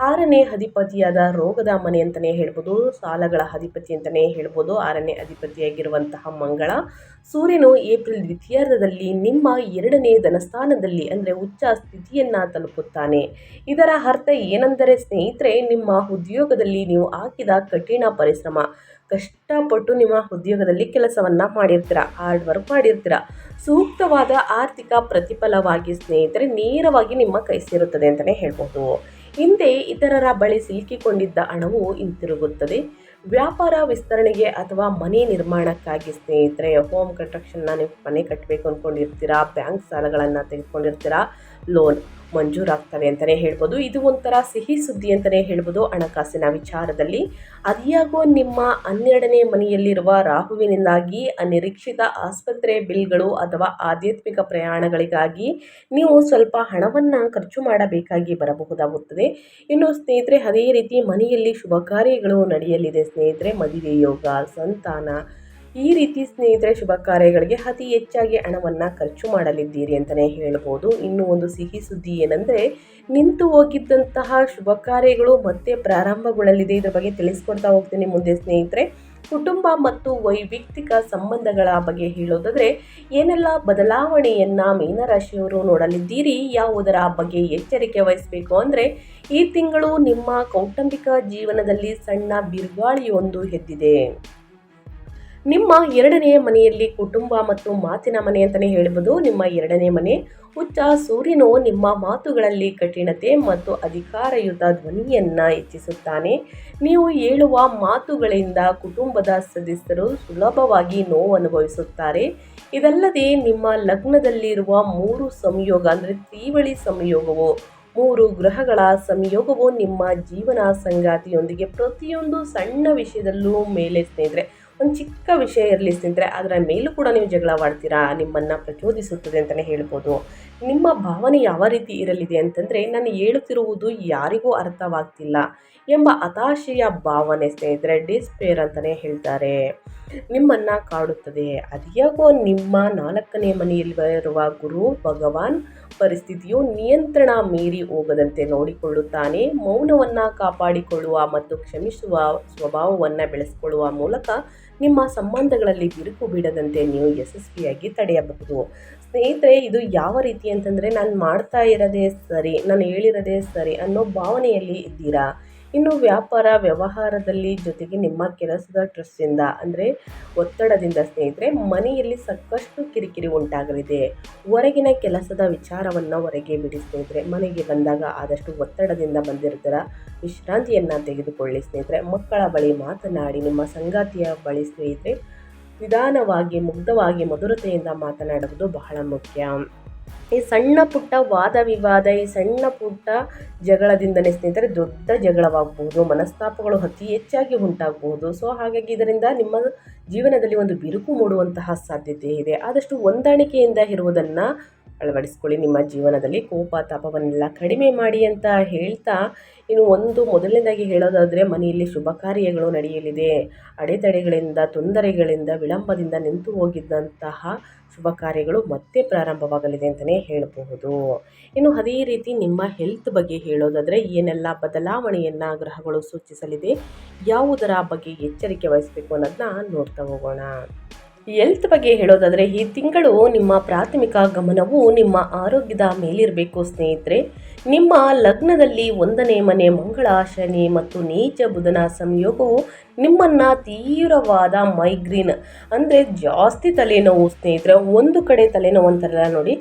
6ನೇ ಅಧಿಪತಿಯಾದ ರೋಗದ ಮನೆ ಅಂತಲೇ ಹೇಳ್ಬೋದು, ಸಾಲಗಳ ಅಧಿಪತಿ ಅಂತಲೇ ಹೇಳ್ಬೋದು. 6ನೇ ಅಧಿಪತಿಯಾಗಿರುವಂತಹ ಮಂಗಳ ಸೂರ್ಯನು ಏಪ್ರಿಲ್ ದ್ವಿತೀಯಾರ್ಧದಲ್ಲಿ ನಿಮ್ಮ 2ನೇ ಧನಸ್ಥಾನದಲ್ಲಿ ಅಂದರೆ ಉಚ್ಚ ಸ್ಥಿತಿಯನ್ನು ತಲುಪುತ್ತಾನೆ. ಇದರ ಅರ್ಥ ಏನೆಂದರೆ ಸ್ನೇಹಿತರೆ, ನಿಮ್ಮ ಉದ್ಯೋಗದಲ್ಲಿ ನೀವು ಹಾಕಿದ ಕಠಿಣ ಪರಿಶ್ರಮ, ಕಷ್ಟಪಟ್ಟು ನಿಮ್ಮ ಉದ್ಯೋಗದಲ್ಲಿ ಕೆಲಸವನ್ನು ಮಾಡಿರ್ತೀರ, ಹಾರ್ಡ್ ವರ್ಕ್ ಮಾಡಿರ್ತೀರ, ಸೂಕ್ತವಾದ ಆರ್ಥಿಕ ಪ್ರತಿಫಲವಾಗಿ ಸ್ನೇಹಿತರೆ ನೇರವಾಗಿ ನಿಮ್ಮ ಕೈ ಸೇರುತ್ತದೆ ಅಂತಲೇ ಹೇಳ್ಬೋದು. ಹಿಂದೆ ಇತರರ ಬಳಿ ಸಿಲುಕಿಕೊಂಡಿದ್ದ ಹಣವು ಹಿಂತಿರುಗುತ್ತದೆ. ವ್ಯಾಪಾರ ವಿಸ್ತರಣೆಗೆ ಅಥವಾ ಮನೆ ನಿರ್ಮಾಣಕ್ಕಾಗಿ ಸ್ನೇಹಿತರೆ, ಹೋಮ್ ಕನ್ಸ್ಟ್ರಕ್ಷನ್ನ ನೀವು ಮನೆ ಕಟ್ಟಬೇಕು ಅಂದ್ಕೊಂಡಿರ್ತೀರಾ, ಬ್ಯಾಂಕ್ ಸಾಲಗಳನ್ನು ತೆಗೆದುಕೊಂಡಿರ್ತೀರಾ, ಲೋನ್ ಮಂಜೂರಾಗ್ತವೆ ಅಂತಲೇ ಹೇಳ್ಬೋದು. ಇದು ಒಂಥರ ಸಿಹಿ ಸುದ್ದಿ ಅಂತಲೇ ಹೇಳ್ಬೋದು ಹಣಕಾಸಿನ ವಿಚಾರದಲ್ಲಿ. ಅದಿಯಾಗೋ ನಿಮ್ಮ 12ನೇ ಮನೆಯಲ್ಲಿರುವ ರಾಹುವಿನಿಂದಾಗಿ ಅನಿರೀಕ್ಷಿತ ಆಸ್ಪತ್ರೆ ಬಿಲ್ಗಳು ಅಥವಾ ಆಧ್ಯಾತ್ಮಿಕ ಪ್ರಯಾಣಗಳಿಗಾಗಿ ನೀವು ಸ್ವಲ್ಪ ಹಣವನ್ನು ಖರ್ಚು ಮಾಡಬೇಕಾಗಿ ಬರಬಹುದಾಗುತ್ತದೆ. ಇನ್ನು ಸ್ನೇಹಿತರೆ, ಅದೇ ರೀತಿ ಮನೆಯಲ್ಲಿ ಶುಭ ಕಾರ್ಯಗಳು ನಡೆಯಲಿದೆ ಸ್ನೇಹಿತರೆ. ಮದುವೆ ಯೋಗ, ಸಂತಾನ, ಈ ರೀತಿ ಸ್ನೇಹಿತರೆ ಶುಭ ಕಾರ್ಯಗಳಿಗೆ ಅತಿ ಹೆಚ್ಚಾಗಿ ಹಣವನ್ನು ಖರ್ಚು ಮಾಡಲಿದ್ದೀರಿ ಅಂತಲೇ ಹೇಳ್ಬೋದು. ಇನ್ನು ಒಂದು ಸಿಹಿ ಸುದ್ದಿ ಏನಂದರೆ, ನಿಂತು ಹೋಗಿದ್ದಂತಹ ಶುಭ ಕಾರ್ಯಗಳು ಮತ್ತೆ ಪ್ರಾರಂಭಗೊಳ್ಳಲಿದೆ. ಇದ್ರ ಬಗ್ಗೆ ತಿಳಿಸ್ಕೊಡ್ತಾ ಹೋಗ್ತೀನಿ ಮುಂದೆ ಸ್ನೇಹಿತರೆ. ಕುಟುಂಬ ಮತ್ತು ವೈಯಕ್ತಿಕ ಸಂಬಂಧಗಳ ಬಗ್ಗೆ ಹೇಳೋದಾದರೆ, ಏನೆಲ್ಲ ಬದಲಾವಣೆಯನ್ನು ಮೀನರಾಶಿಯವರು ನೋಡಲಿದ್ದೀರಿ, ಯಾವುದರ ಬಗ್ಗೆ ಎಚ್ಚರಿಕೆ ವಹಿಸಬೇಕು ಅಂದರೆ, ಈ ತಿಂಗಳು ನಿಮ್ಮ ಕೌಟುಂಬಿಕ ಜೀವನದಲ್ಲಿ ಸಣ್ಣ ಬಿರುಗಾಳಿಯೊಂದು ಎದ್ದಿದೆ. ನಿಮ್ಮ 2ನೇ ಮನೆಯಲ್ಲಿ ಕುಟುಂಬ ಮತ್ತು ಮಾತಿನ ಮನೆ ಅಂತಲೇ ಹೇಳ್ಬೋದು. ನಿಮ್ಮ 2ನೇ ಮನೆ ಉಚ್ಚ ಸೂರ್ಯನು ನಿಮ್ಮ ಮಾತುಗಳಲ್ಲಿ ಕಠಿಣತೆ ಮತ್ತು ಅಧಿಕಾರಯುತ ಧ್ವನಿಯನ್ನು ಹೆಚ್ಚಿಸುತ್ತಾನೆ. ನೀವು ಹೇಳುವ ಮಾತುಗಳಿಂದ ಕುಟುಂಬದ ಸದಸ್ಯರು ಸುಲಭವಾಗಿ ನೋವು ಅನುಭವಿಸುತ್ತಾರೆ. ಇದಲ್ಲದೆ ನಿಮ್ಮ ಲಗ್ನದಲ್ಲಿರುವ 3 ಸಂಯೋಗ ಅಂದರೆ ತ್ರಿವಳಿ ಸಂಯೋಗವು 3 ಗ್ರಹಗಳ ಸಂಯೋಗವು ನಿಮ್ಮ ಜೀವನ ಸಂಗಾತಿಯೊಂದಿಗೆ ಪ್ರತಿಯೊಂದು ಸಣ್ಣ ವಿಷಯದಲ್ಲೂ ಮೇಲೆ ಸ್ನೇಹಿತರೆ, ಒಂದು ಚಿಕ್ಕ ವಿಷಯ ಇರಲಿ ಸ್ನೇಹಿತರೆ, ಅದರ ಮೇಲೂ ಕೂಡ ನೀವು ಜಗಳವಾಡ್ತೀರಾ, ನಿಮ್ಮನ್ನು ಪ್ರಚೋದಿಸುತ್ತದೆ ಅಂತಲೇ ಹೇಳ್ಬೋದು. ನಿಮ್ಮ ಭಾವನೆ ಯಾವ ರೀತಿ ಇರಲಿದೆ ಅಂತಂದರೆ, ನಾನು ಹೇಳುತ್ತಿರುವುದು ಯಾರಿಗೂ ಅರ್ಥವಾಗ್ತಿಲ್ಲ ಎಂಬ ಹತಾಶೆಯ ಭಾವನೆ ಸ್ನೇಹಿತರೆ, ಡಿಸ್ಪೇರ್ ಅಂತಲೇ ಹೇಳ್ತಾರೆ, ನಿಮ್ಮನ್ನು ಕಾಡುತ್ತದೆ. ಅದ್ಯಾಗೋ ನಿಮ್ಮ 4ನೇ ಮನೆಯಲ್ಲಿರುವ ಗುರು ಭಗವಾನ್ ಪರಿಸ್ಥಿತಿಯು ನಿಯಂತ್ರಣ ಮೀರಿ ಹೋಗದಂತೆ ನೋಡಿಕೊಳ್ಳುತ್ತಾನೆ. ಮೌನವನ್ನು ಕಾಪಾಡಿಕೊಳ್ಳುವ ಮತ್ತು ಕ್ಷಮಿಸುವ ಸ್ವಭಾವವನ್ನು ಬೆಳೆಸಿಕೊಳ್ಳುವ ಮೂಲಕ ನಿಮ್ಮ ಸಂಬಂಧಗಳಲ್ಲಿ ಬಿರುಕು ಬಿಡದಂತೆ ನೀವು ಯಶಸ್ವಿಯಾಗಿ ತಡೆಯಬಹುದು. ಸ್ನೇಹಿತರೆ, ಇದು ಯಾವ ರೀತಿ ಅಂತಂದರೆ, ನಾನು ಮಾಡ್ತಾ ಇರೋದೇ ಸರಿ, ನಾನು ಹೇಳಿರೋದೇ ಸರಿ ಅನ್ನೋ ಭಾವನೆಯಲ್ಲಿ ಇದ್ದೀರಾ. ಇನ್ನು ವ್ಯಾಪಾರ ವ್ಯವಹಾರದಲ್ಲಿ ಜೊತೆಗೆ ನಿಮ್ಮ ಕೆಲಸದ ಸ್ಟ್ರೆಸ್ಸಿಂದ ಅಂದರೆ ಒತ್ತಡದಿಂದ ಸ್ನೇಹಿತರೆ, ಮನೆಯಲ್ಲಿ ಸಾಕಷ್ಟು ಕಿರಿಕಿರಿ ಉಂಟಾಗಲಿದೆ. ಹೊರಗಿನ ಕೆಲಸದ ವಿಚಾರವನ್ನು ಹೊರಗೆ ಬಿಡಿ ಸ್ನೇಹಿತರೆ. ಮನೆಗೆ ಬಂದಾಗ ಆದಷ್ಟು ಒತ್ತಡದಿಂದ ಬಂದಿರ್ತೀರ, ವಿಶ್ರಾಂತಿಯನ್ನು ತೆಗೆದುಕೊಳ್ಳಿ ಸ್ನೇಹಿತರೆ. ಮಕ್ಕಳ ಬಳಿ ಮಾತನಾಡಿ, ನಿಮ್ಮ ಸಂಗಾತಿಯ ಬಳಿ ಸ್ನೇಹಿತರೆ ನಿಧಾನವಾಗಿ, ಮುಗ್ಧವಾಗಿ, ಮಧುರತೆಯಿಂದ ಮಾತನಾಡುವುದು ಬಹಳ ಮುಖ್ಯ. ಈ ಸಣ್ಣ ಪುಟ್ಟ ವಾದ ವಿವಾದ, ಈ ಸಣ್ಣ ಪುಟ್ಟ ಜಗಳದಿಂದಲೇ ಸ್ನೇಹಿತರೆ ದೊಡ್ಡ ಜಗಳವಾಗಬಹುದು, ಮನಸ್ತಾಪಗಳು ಅತಿ ಹೆಚ್ಚಾಗಿ ಉಂಟಾಗಬಹುದು. ಸೊ ಹಾಗಾಗಿ ಇದರಿಂದ ನಿಮ್ಮ ಜೀವನದಲ್ಲಿ ಒಂದು ಬಿರುಕು ಮೂಡುವಂತಹ ಸಾಧ್ಯತೆ ಇದೆ. ಆದಷ್ಟು ಹೊಂದಾಣಿಕೆಯಿಂದ ಇರುವುದನ್ನು ಅಳವಡಿಸ್ಕೊಳ್ಳಿ ನಿಮ್ಮ ಜೀವನದಲ್ಲಿ. ಕೋಪ ತಾಪವನ್ನೆಲ್ಲ ಕಡಿಮೆ ಮಾಡಿ ಅಂತ ಹೇಳ್ತಾ, ಇನ್ನು ಒಂದು ಮೊದಲನೇದಾಗಿ ಹೇಳೋದಾದರೆ, ಮನೆಯಲ್ಲಿ ಶುಭ ಕಾರ್ಯಗಳು ನಡೆಯಲಿದೆ. ಅಡೆತಡೆಗಳಿಂದ, ತೊಂದರೆಗಳಿಂದ, ವಿಳಂಬದಿಂದ ನಿಂತು ಹೋಗಿದ್ದಂತಹ ಶುಭ ಕಾರ್ಯಗಳು ಮತ್ತೆ ಪ್ರಾರಂಭವಾಗಲಿದೆ ಅಂತಲೇ ಹೇಳಬಹುದು. ಇನ್ನು ಅದೇ ರೀತಿ ನಿಮ್ಮ ಹೆಲ್ತ್ ಬಗ್ಗೆ ಹೇಳೋದಾದರೆ, ಏನೆಲ್ಲ ಬದಲಾವಣೆಯನ್ನು ಗ್ರಹಗಳು ಸೂಚಿಸಲಿದೆ, ಯಾವುದರ ಬಗ್ಗೆ ಎಚ್ಚರಿಕೆ ವಹಿಸಬೇಕು ಅನ್ನೋದನ್ನ ನೋಡ್ತಾ ಹೋಗೋಣ. ಹೆಲ್ತ್ ಬಗ್ಗೆ ಹೇಳೋದಾದರೆ, ಈ ತಿಂಗಳು ನಿಮ್ಮ ಪ್ರಾಥಮಿಕ ಗಮನವು ನಿಮ್ಮ ಆರೋಗ್ಯದ ಮೇಲಿರಬೇಕು ಸ್ನೇಹಿತರೆ. ನಿಮ್ಮ ಲಗ್ನದಲ್ಲಿ 1ನೇ ಮನೆ ಮಂಗಳ, ಶನಿ ಮತ್ತು ನೀಚ ಬುಧನ ಸಂಯೋಗವು ನಿಮ್ಮನ್ನು ತೀವ್ರವಾದ ಮೈಗ್ರೇನ್ ಅಂದರೆ ಜಾಸ್ತಿ ತಲೆನೋವು ಸ್ನೇಹಿತರೆ, ಒಂದು ಕಡೆ ತಲೆನೋವು ಅಂತಾರಲ್ಲ ನೋಡಿ,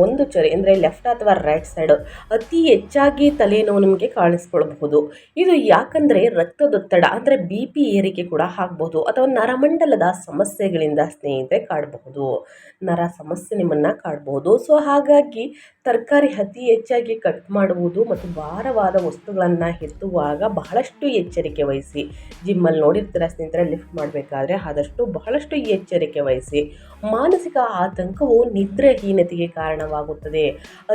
ಒಂದು ಚರಿ ಅಂದರೆ ಲೆಫ್ಟ್ ಅಥವಾ ರೈಟ್ ಸೈಡ್ ಅತಿ ಹೆಚ್ಚಾಗಿ ತಲೆನೋವು ನಿಮಗೆ ಕಾಣಿಸ್ಕೊಳ್ಬಹುದು. ಇದು ಯಾಕಂದರೆ ರಕ್ತದೊತ್ತಡ ಅಂದರೆ BP ಏರಿಕೆ ಕೂಡ ಆಗಬಹುದು, ಅಥವಾ ನರಮಂಡಲದ ಸಮಸ್ಯೆಗಳಿಂದ ಸ್ನೇಹಿತರೆ ಕಾಡಬಹುದು, ನರ ಸಮಸ್ಯೆ ನಿಮ್ಮನ್ನು ಕಾಡಬಹುದು. ಸೊ ಹಾಗಾಗಿ ತರಕಾರಿ ಅತಿ ಹೆಚ್ಚಾಗಿ ಕಟ್ ಮಾಡುವುದು ಮತ್ತು ಭಾರವಾದ ವಸ್ತುಗಳನ್ನು ಎತ್ತುವಾಗ ಬಹಳಷ್ಟು ಎಚ್ಚರಿಕೆ ವಹಿಸಿ. ಜಿಮ್ಮಲ್ಲಿ ನೋಡಿರ್ತೀರ ಸ್ನೇಹಿತರೆ, ಲಿಫ್ಟ್ ಮಾಡಬೇಕಾದ್ರೆ ಆದಷ್ಟು ಬಹಳಷ್ಟು ಎಚ್ಚರಿಕೆ ವಹಿಸಿ. ಮಾನಸಿಕ ಆತಂಕವು ನಿದ್ರೆಹೀನತೆಗೆ ಕಾರಣವಾಗುತ್ತದೆ.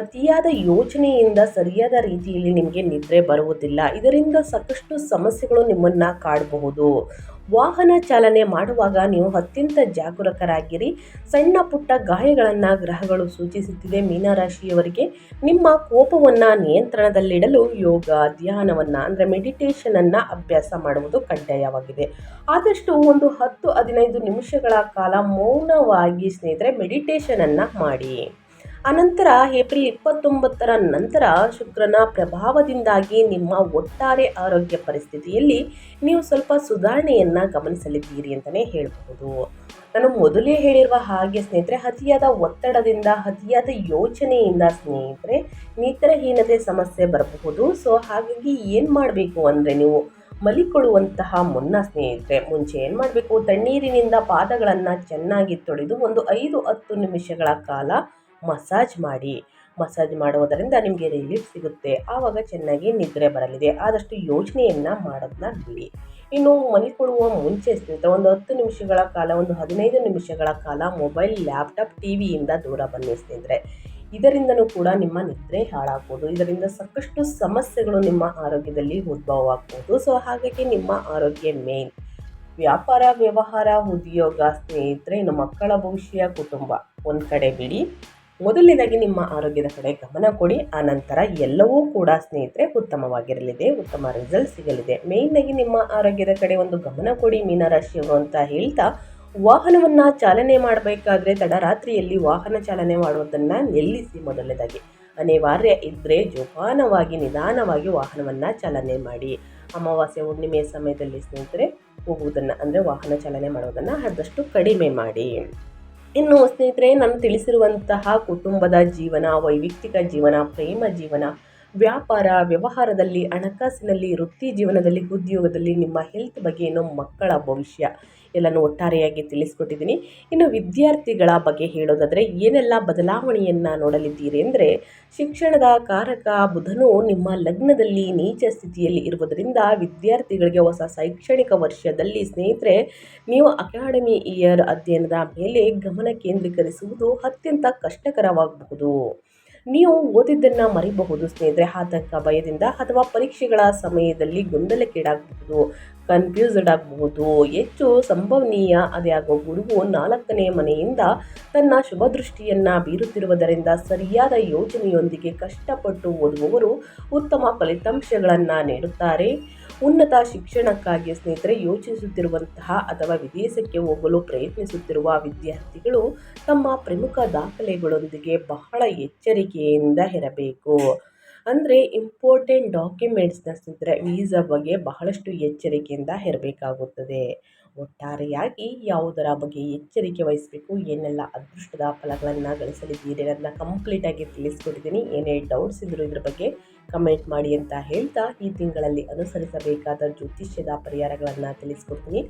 ಅತಿಯಾದ ಯೋಚನೆಯಿಂದ ಸರಿಯಾದ ರೀತಿಯಲ್ಲಿ ನಿಮಗೆ ನಿದ್ರೆ ಬರುವುದಿಲ್ಲ. ಇದರಿಂದ ಸಾಕಷ್ಟು ಸಮಸ್ಯೆಗಳು ನಿಮ್ಮನ್ನು ಕಾಡಬಹುದು. ವಾಹನ ಚಾಲನೆ ಮಾಡುವಾಗ ನೀವು ಅತ್ಯಂತ ಜಾಗರೂಕರಾಗಿರಿ. ಸಣ್ಣ ಪುಟ್ಟ ಗಾಯಗಳನ್ನು ಗ್ರಹಗಳು ಸೂಚಿಸುತ್ತಿದೆ. ಮೀನರಾಶಿಯವರಿಗೆ ನಿಮ್ಮ ಕೋಪವನ್ನು ನಿಯಂತ್ರಣದಲ್ಲಿಡಲು ಯೋಗ, ಧ್ಯಾನವನ್ನು ಅಂದರೆ ಮೆಡಿಟೇಷನನ್ನು ಅಭ್ಯಾಸ ಮಾಡುವುದು ಕಡ್ಡಾಯವಾಗಿದೆ. ಆದಷ್ಟು ಒಂದು 10-15 ನಿಮಿಷಗಳ ಕಾಲ ಮೌನವಾಗಿ ಸ್ನೇಹಿತರೆ ಮೆಡಿಟೇಷನನ್ನು ಮಾಡಿ. ಅನಂತರ ಏಪ್ರಿಲ್ 29ರ ನಂತರ ಶುಕ್ರನ ಪ್ರಭಾವದಿಂದಾಗಿ ನಿಮ್ಮ ಒಟ್ಟಾರೆ ಆರೋಗ್ಯ ಪರಿಸ್ಥಿತಿಯಲ್ಲಿ ನೀವು ಸ್ವಲ್ಪ ಸುಧಾರಣೆಯನ್ನು ಗಮನಿಸಲಿದ್ದೀರಿ ಅಂತಲೇ ಹೇಳಬಹುದು. ನಾನು ಮೊದಲೇ ಹೇಳಿರುವ ಹಾಗೆ ಸ್ನೇಹಿತರೆ, ಅತಿಯಾದ ಒತ್ತಡದಿಂದ, ಅತಿಯಾದ ಯೋಚನೆಯಿಂದ ಸ್ನೇಹಿತರೆ ನಿದ್ರಾಹೀನತೆ ಸಮಸ್ಯೆ ಬರಬಹುದು. ಸೊ ಹಾಗಾಗಿ ಏನು ಮಾಡಬೇಕು ಅಂದರೆ, ನೀವು ಮಲಿಕೊಳ್ಳುವಂತಹ ಮುನ್ನ ಸ್ನೇಹಿತರೆ ಮುಂಚೆ ಏನು ಮಾಡಬೇಕು, ತಣ್ಣೀರಿನಿಂದ ಪಾದಗಳನ್ನು ಚೆನ್ನಾಗಿ ತೊಳೆದು ಒಂದು 5-10 ನಿಮಿಷಗಳ ಕಾಲ ಮಸಾಜ್ ಮಾಡಿ. ಮಸಾಜ್ ಮಾಡುವುದರಿಂದ ನಿಮಗೆ ರಿಲೀಫ್ ಸಿಗುತ್ತೆ. ಆವಾಗ ಚೆನ್ನಾಗಿ ನಿದ್ರೆ ಬರಲಿದೆ. ಆದಷ್ಟು ಯೋಚನೆಯನ್ನು ಮಾಡೋದನ್ನ ಬಿಡಿ. ಇನ್ನು ಮಲ್ಕೊಳ್ಳುವ ಮುಂಚೆ ಸ್ನೇಹಿತರೆ ಒಂದು 10 ನಿಮಿಷಗಳ ಕಾಲ, ಒಂದು 15 ನಿಮಿಷಗಳ ಕಾಲ ಮೊಬೈಲ್, ಲ್ಯಾಪ್ಟಾಪ್, ಟಿವಿಯಿಂದ ದೂರ ಬನ್ನಿ ಸ್ನೇಹಿತರೆ. ಇದರಿಂದನೂ ಕೂಡ ನಿಮ್ಮ ನಿದ್ರೆ ಹಾಳಾಗ್ಬೋದು. ಇದರಿಂದ ಸಾಕಷ್ಟು ಸಮಸ್ಯೆಗಳು ನಿಮ್ಮ ಆರೋಗ್ಯದಲ್ಲಿ ಉದ್ಭವವಾಗ್ಬೋದು. ಸೊ ಹಾಗಾಗಿ ನಿಮ್ಮ ಆರೋಗ್ಯ ಮೇನ್. ವ್ಯಾಪಾರ, ವ್ಯವಹಾರ, ಉದ್ಯೋಗ, ಸ್ನೇಹಿತರೆ, ಇನ್ನು ಮಕ್ಕಳ ಭವಿಷ್ಯ, ಕುಟುಂಬ ಒಂದು ಕಡೆ ಬಿಡಿ. ಮೊದಲನೇದಾಗಿ ನಿಮ್ಮ ಆರೋಗ್ಯದ ಕಡೆ ಗಮನ ಕೊಡಿ. ಆನಂತರ ಎಲ್ಲವೂ ಕೂಡ ಸ್ನೇಹಿತರೆ ಉತ್ತಮವಾಗಿರಲಿದೆ, ಉತ್ತಮ ರಿಸಲ್ಟ್ ಸಿಗಲಿದೆ. ಮೇಯ್ನಾಗಿ ನಿಮ್ಮ ಆರೋಗ್ಯದ ಕಡೆ ಒಂದು ಗಮನ ಕೊಡಿ ಮೀನರಾಶಿಯವರು ಅಂತ ಹೇಳ್ತಾ, ವಾಹನವನ್ನು ಚಾಲನೆ ಮಾಡಬೇಕಾದ್ರೆ ತಡರಾತ್ರಿಯಲ್ಲಿ ವಾಹನ ಚಾಲನೆ ಮಾಡುವುದನ್ನು ನಿಲ್ಲಿಸಿ. ಮೊದಲನೇದಾಗಿ ಅನಿವಾರ್ಯ ಇದ್ದರೆ ಜೋಪಾನವಾಗಿ ನಿಧಾನವಾಗಿ ವಾಹನವನ್ನು ಚಾಲನೆ ಮಾಡಿ. ಅಮಾವಾಸ್ಯೆ ಹುಣ್ಣಿಮೆಯ ಸಮಯದಲ್ಲಿ ಸ್ನೇಹಿತರೆ ಹೋಗುವುದನ್ನು ಅಂದರೆ ವಾಹನ ಚಾಲನೆ ಮಾಡುವುದನ್ನು ಆದಷ್ಟು ಕಡಿಮೆ ಮಾಡಿ. ಇನ್ನು ಸ್ನೇಹಿತರೆ, ನಾನು ತಿಳಿಸಿರುವಂತಹ ಕುಟುಂಬದ ಜೀವನ, ವೈಯಕ್ತಿಕ ಜೀವನ, ಪ್ರೇಮ ಜೀವನ, ವ್ಯಾಪಾರ, ವ್ಯವಹಾರದಲ್ಲಿ, ಹಣಕಾಸಿನಲ್ಲಿ, ವೃತ್ತಿ ಜೀವನದಲ್ಲಿ, ಉದ್ಯೋಗದಲ್ಲಿ, ನಿಮ್ಮ ಹೆಲ್ತ್ ಬಗ್ಗೆ, ಇನ್ನು ಮಕ್ಕಳ ಭವಿಷ್ಯ ಎಲ್ಲನೂ ಒಟ್ಟಾರೆಯಾಗಿ ತಿಳಿಸ್ಕೊಟ್ಟಿದ್ದೀನಿ. ಇನ್ನು ವಿದ್ಯಾರ್ಥಿಗಳ ಬಗ್ಗೆ ಹೇಳೋದಾದರೆ ಏನೆಲ್ಲ ಬದಲಾವಣೆಯನ್ನು ನೋಡಲಿದ್ದೀರಿ ಅಂದರೆ, ಶಿಕ್ಷಣದ ಕಾರಕ ಬುಧನು ನಿಮ್ಮ ಲಗ್ನದಲ್ಲಿ ನೀಚ ಸ್ಥಿತಿಯಲ್ಲಿ ಇರುವುದರಿಂದ ವಿದ್ಯಾರ್ಥಿಗಳಿಗೆ ಹೊಸ ಶೈಕ್ಷಣಿಕ ವರ್ಷದಲ್ಲಿ ಸ್ನೇಹಿತರೆ ನೀವು ಅಕಾಡೆಮಿ ಇಯರ್ ಅಧ್ಯಯನದ ಮೇಲೆ ಗಮನ ಕೇಂದ್ರೀಕರಿಸುವುದು ಅತ್ಯಂತ ಕಷ್ಟಕರವಾಗಬಹುದು. ನೀವು ಓದಿದ್ದನ್ನು ಮರಿಬಹುದು ಸ್ನೇಹಿತರೆ, ಆತಂಕ, ಭಯದಿಂದ ಅಥವಾ ಪರೀಕ್ಷೆಗಳ ಸಮಯದಲ್ಲಿ ಗೊಂದಲಕ್ಕೀಡಾಗಬಹುದು, ಕನ್ಫ್ಯೂಸ್ಡ್ ಆಗಬಹುದು. ಹೆಚ್ಚು ಸಂಭವನೀಯ ಅದೇ ಆಗೋ ಗುರುವು 4ನೇ ಮನೆಯಿಂದ ತನ್ನ ಶುಭ ದೃಷ್ಟಿಯನ್ನು ಬೀರುತ್ತಿರುವುದರಿಂದ ಸರಿಯಾದ ಯೋಜನೆಯೊಂದಿಗೆ ಕಷ್ಟಪಟ್ಟು ಓದುವವರು ಉತ್ತಮ ಫಲಿತಾಂಶಗಳನ್ನು ನೀಡುತ್ತಾರೆ. ಉನ್ನತ ಶಿಕ್ಷಣಕ್ಕಾಗಿ ಸ್ನೇಹಿತರೆ ಯೋಚಿಸುತ್ತಿರುವಂತಹ ಅಥವಾ ವಿದೇಶಕ್ಕೆ ಹೋಗಲು ಪ್ರಯತ್ನಿಸುತ್ತಿರುವ ವಿದ್ಯಾರ್ಥಿಗಳು ತಮ್ಮ ಪ್ರಮುಖ ದಾಖಲೆಗಳೊಂದಿಗೆ ಬಹಳ ಎಚ್ಚರಿಕೆಯಿಂದ ಇರಬೇಕು. ಅಂದರೆ ಇಂಪಾರ್ಟೆಂಟ್ ಡಾಕ್ಯುಮೆಂಟ್ಸ್ನ ಸ್ನೇಹಿತರೆ ವೀಸಾ ಬಗ್ಗೆ ಬಹಳಷ್ಟು ಎಚ್ಚರಿಕೆಯಿಂದ ಇರಬೇಕಾಗುತ್ತದೆ. ಒಟ್ಟಾರೆಯಾಗಿ ಯಾವುದರ ಬಗ್ಗೆ ಎಚ್ಚರಿಕೆ ವಹಿಸಬೇಕು, ಏನೆಲ್ಲ ಅದೃಷ್ಟದ ಫಲಗಳನ್ನು ಗಳಿಸಲಿದ್ದೀರಿ ಅದನ್ನು ಕಂಪ್ಲೀಟಾಗಿ ತಿಳಿಸ್ಕೊಟ್ಟಿದ್ದೀನಿ. ಏನೇ ಡೌಟ್ಸ್ ಇದ್ದರೂ ಇದ್ರ ಬಗ್ಗೆ ಕಮೆಂಟ್ ಮಾಡಿ ಅಂತ ಹೇಳ್ತಾ, ಈ ತಿಂಗಳಲ್ಲಿ ಅನುಸರಿಸಬೇಕಾದ ಜ್ಯೋತಿಷ್ಯದ ಪರಿಹಾರಗಳನ್ನು ತಿಳಿಸ್ಕೊಡ್ತೀನಿ.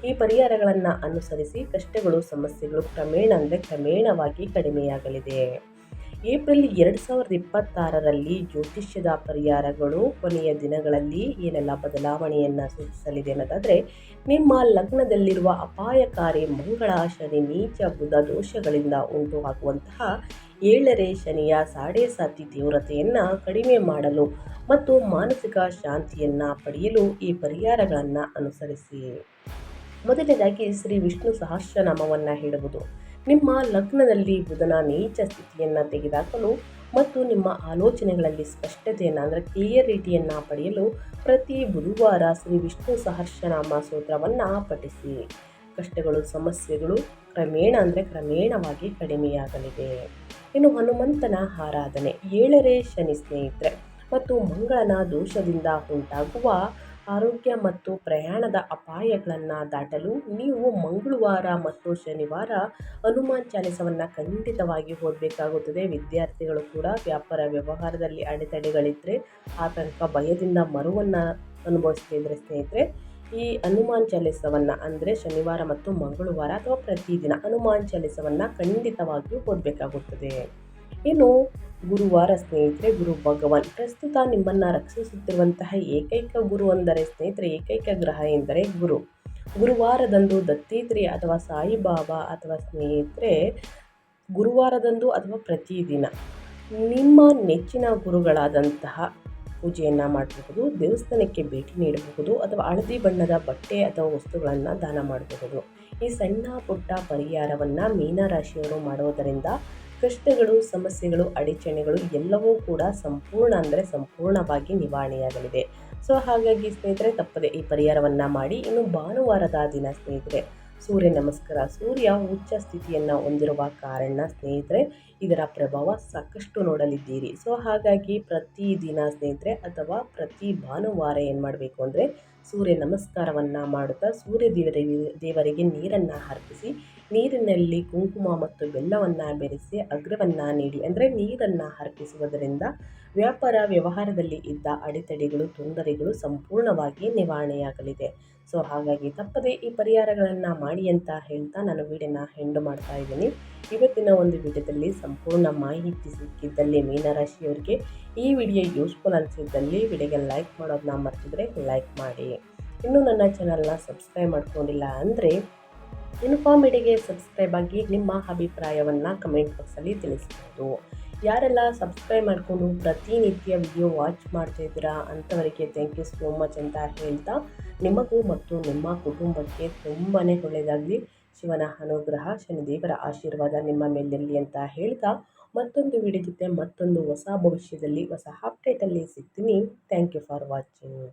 ಈ ಪರಿಹಾರಗಳನ್ನು ಅನುಸರಿಸಿ ಕಷ್ಟಗಳು, ಸಮಸ್ಯೆಗಳು ಕ್ರಮೇಣವಾಗಿ ಕಡಿಮೆಯಾಗಲಿದೆ. ಏಪ್ರಿಲ್ 2026ರಲ್ಲಿ ಜ್ಯೋತಿಷ್ಯದ ಪರಿಹಾರಗಳು ಕೊನೆಯ ದಿನಗಳಲ್ಲಿ ಏನೆಲ್ಲ ಬದಲಾವಣೆಯನ್ನು ಸೂಚಿಸಲಿದೆ ಅನ್ನೋದಾದರೆ, ನಿಮ್ಮ ಲಗ್ನದಲ್ಲಿರುವ ಅಪಾಯಕಾರಿ ಮಂಗಳ, ಶನಿ, ನೀಚ, ಬುಧ ದೋಷಗಳಿಂದ ಉಂಟು ಆಗುವಂತಹ 7ನೇ ಶನಿಯ ಸಾಡೇಸಾತಿ ತೀವ್ರತೆಯನ್ನು ಕಡಿಮೆ ಮಾಡಲು ಮತ್ತು ಮಾನಸಿಕ ಶಾಂತಿಯನ್ನು ಪಡೆಯಲು ಈ ಪರಿಹಾರಗಳನ್ನು ಅನುಸರಿಸಿ. ಮೊದಲನೇದಾಗಿ ಶ್ರೀ ವಿಷ್ಣು ಸಹಸ್ರನಾಮವನ್ನು ಹೇಳುವುದು. ನಿಮ್ಮ ಲಗ್ನದಲ್ಲಿ ಬುಧನ ನೀಚ ಸ್ಥಿತಿಯನ್ನು ತೆಗೆದುಹಾಕಲು ಮತ್ತು ನಿಮ್ಮ ಆಲೋಚನೆಗಳಲ್ಲಿ ಸ್ಪಷ್ಟತೆಯನ್ನು ಅಂದರೆ ಕ್ಲಿಯರಿಟಿಯನ್ನು ಪಡೆಯಲು ಪ್ರತಿ ಬುಧವಾರ ಶ್ರೀ ವಿಷ್ಣು ಸಹಸ್ರನಾಮ ಸ್ತೋತ್ರವನ್ನು ಪಠಿಸಿ. ಕಷ್ಟಗಳು, ಸಮಸ್ಯೆಗಳು ಕ್ರಮೇಣವಾಗಿ ಕಡಿಮೆಯಾಗಲಿದೆ. ಇನ್ನು ಹನುಮಂತನ ಆರಾಧನೆ. 7ನೇ ಶನಿ ಸ್ನೇಹಿತರೆ ಮತ್ತು ಮಂಗಳನ ದೋಷದಿಂದ ಉಂಟಾಗುವ ಆರೋಗ್ಯ ಮತ್ತು ಪ್ರಯಾಣದ ಅಪಾಯಗಳನ್ನು ದಾಟಲು ನೀವು ಮಂಗಳವಾರ ಮತ್ತು ಶನಿವಾರ ಹನುಮಾನ್ ಚಾಲಿಸವನ್ನು ಖಂಡಿತವಾಗಿ ಓದಬೇಕಾಗುತ್ತದೆ. ವಿದ್ಯಾರ್ಥಿಗಳು ಕೂಡ ವ್ಯಾಪಾರ, ವ್ಯವಹಾರದಲ್ಲಿ ಅಡೆತಡೆಗಳಿದ್ದರೆ, ಆತಂಕ, ಭಯದಿಂದ ಮರುವನ್ನು ಅನುಭವಿಸ್ತಿದ್ರೆ ಸ್ನೇಹಿತರೆ ಈ ಹನುಮಾನ್ ಚಾಲಿಸವನ್ನು ಅಂದರೆ ಶನಿವಾರ ಮತ್ತು ಮಂಗಳವಾರ ಅಥವಾ ಪ್ರತಿದಿನ ಹನುಮಾನ್ ಚಾಲಿಸವನ್ನು ಖಂಡಿತವಾಗಿಯೂ ಓದಬೇಕಾಗುತ್ತದೆ. ಇನ್ನು ಗುರುವಾರ ಸ್ನೇಹಿತರೆ, ಗುರು ಭಗವಾನ್ ಪ್ರಸ್ತುತ ನಿಮ್ಮನ್ನು ರಕ್ಷಿಸುತ್ತಿರುವಂತಹ ಏಕೈಕ ಗುರು ಅಂದರೆ ಸ್ನೇಹಿತರೆ, ಏಕೈಕ ಗ್ರಹ ಎಂದರೆ ಗುರು. ಗುರುವಾರದಂದು ದತ್ತಾತ್ರೇಯ ಅಥವಾ ಸಾಯಿಬಾಬಾ ಅಥವಾ ಸ್ನೇಹಿತರೆ ಗುರುವಾರದಂದು ಅಥವಾ ಪ್ರತಿದಿನ ನಿಮ್ಮ ನೆಚ್ಚಿನ ಗುರುಗಳಾದಂತಹ ಪೂಜೆಯನ್ನು ಮಾಡಬಹುದು, ದೇವಸ್ಥಾನಕ್ಕೆ ಭೇಟಿ ನೀಡಬಹುದು ಅಥವಾ ಹಳದಿ ಬಣ್ಣದ ಬಟ್ಟೆ ಅಥವಾ ವಸ್ತುಗಳನ್ನು ದಾನ ಮಾಡಬಹುದು. ಈ ಸಣ್ಣ ಪುಟ್ಟ ಪರಿಹಾರವನ್ನು ಮೀನರಾಶಿಯವರು ಮಾಡುವುದರಿಂದ ಕಷ್ಟಗಳು, ಸಮಸ್ಯೆಗಳು, ಅಡಚಣೆಗಳು ಎಲ್ಲವೂ ಕೂಡ ಸಂಪೂರ್ಣವಾಗಿ ನಿವಾರಣೆಯಾಗಲಿದೆ. ಸೊ ಹಾಗಾಗಿ ಸ್ನೇಹಿತರೆ ತಪ್ಪದೆ ಈ ಪರಿಹಾರವನ್ನು ಮಾಡಿ. ಇನ್ನು ಭಾನುವಾರದ ದಿನ ಸ್ನೇಹಿತರೆ ಸೂರ್ಯ ನಮಸ್ಕಾರ. ಸೂರ್ಯ ಉಚ್ಚ ಸ್ಥಿತಿಯನ್ನು ಹೊಂದಿರುವ ಕಾರಣ ಸ್ನೇಹಿತರೆ ಇದರ ಪ್ರಭಾವ ಸಾಕಷ್ಟು ನೋಡಲಿದ್ದೀರಿ. ಸೊ ಹಾಗಾಗಿ ಪ್ರತಿದಿನ ಸ್ನೇಹಿತರೆ ಅಥವಾ ಪ್ರತಿ ಭಾನುವಾರ ಏನು ಮಾಡಬೇಕು ಅಂದರೆ ಸೂರ್ಯ ನಮಸ್ಕಾರವನ್ನು ಮಾಡುತ್ತಾ ಸೂರ್ಯ ದೇವರಿಗೆ ನೀರನ್ನು ಅರ್ಪಿಸಿ ನೀರಿನಲ್ಲಿ ಕುಂಕುಮ ಮತ್ತು ಬೆಲ್ಲವನ್ನು ಬೆರೆಸಿ ಅಗ್ರವನ್ನು ನೀಡಿ ಅಂದರೆ ನೀರನ್ನು ಅರ್ಪಿಸುವುದರಿಂದ ವ್ಯಾಪಾರ ವ್ಯವಹಾರದಲ್ಲಿ ಇದ್ದ ಅಡೆತಡೆಗಳು ತೊಂದರೆಗಳು ಸಂಪೂರ್ಣವಾಗಿ ನಿವಾರಣೆಯಾಗಲಿದೆ. ಸೊ ಹಾಗಾಗಿ ತಪ್ಪದೇ ಈ ಪರಿಹಾರಗಳನ್ನು ಮಾಡಿ ಅಂತ ಹೇಳ್ತಾ ನಾನು ವಿಡಿಯೋನ ಎಂಡ್ ಮಾಡ್ತಾ ಇದ್ದೀನಿ. ಇವತ್ತಿನ ಒಂದು ವಿಡಿಯೋದಲ್ಲಿ ಸಂಪೂರ್ಣ ಮಾಹಿತಿ ಸಿಕ್ಕಿದ್ದಲ್ಲಿ ಮೀನರಾಶಿಯವರಿಗೆ ಈ ವಿಡಿಯೋ ಯೂಸ್ಫುಲ್ ಅನಿಸಿದ್ದಲ್ಲಿ ವಿಡಿಯೋಗೆ ಲೈಕ್ ಮಾಡೋದನ್ನ ಮರ್ತಿದ್ರೆ ಲೈಕ್ ಮಾಡಿ. ಇನ್ನೂ ನನ್ನ ಚಾನಲ್ನ ಸಬ್ಸ್ಕ್ರೈಬ್ ಮಾಡ್ಕೊಂಡಿಲ್ಲ ಅಂದರೆ ಇನ್ಫಾರ್ಮೇಟಿಗೆ ಸಬ್ಸ್ಕ್ರೈಬ್ ಆಗಿ ನಿಮ್ಮ ಅಭಿಪ್ರಾಯವನ್ನು ಕಮೆಂಟ್ ಬಾಕ್ಸಲ್ಲಿ ತಿಳಿಸ್ಬೋದು. ಯಾರೆಲ್ಲ ಸಬ್ಸ್ಕ್ರೈಬ್ ಮಾಡಿಕೊಂಡು ಪ್ರತಿನಿತ್ಯ ವಿಡಿಯೋ ವಾಚ್ ಮಾಡ್ತಾಯಿದ್ದೀರಾ ಅಂಥವರಿಗೆ ಥ್ಯಾಂಕ್ ಯು ಸೋ ಮಚ್ ಅಂತ ಹೇಳ್ತಾ ನಿಮಗೂ ಮತ್ತು ನಿಮ್ಮ ಕುಟುಂಬಕ್ಕೆ ತುಂಬಾ ಒಳ್ಳೆಯದಾಗಲಿ. ಶಿವನ ಅನುಗ್ರಹ ಶನಿದೇವರ ಆಶೀರ್ವಾದ ನಿಮ್ಮ ಮೇಲಿರಲಿ ಅಂತ ಹೇಳ್ತಾ ಮತ್ತೊಂದು ವಿಡಿಯೋ ಜೊತೆ ಮತ್ತೊಂದು ಹೊಸ ಭವಿಷ್ಯದಲ್ಲಿ ಹೊಸ ಅಪ್ಡೇಟಲ್ಲಿ ಸಿಗ್ತೀನಿ. Thank you for watching.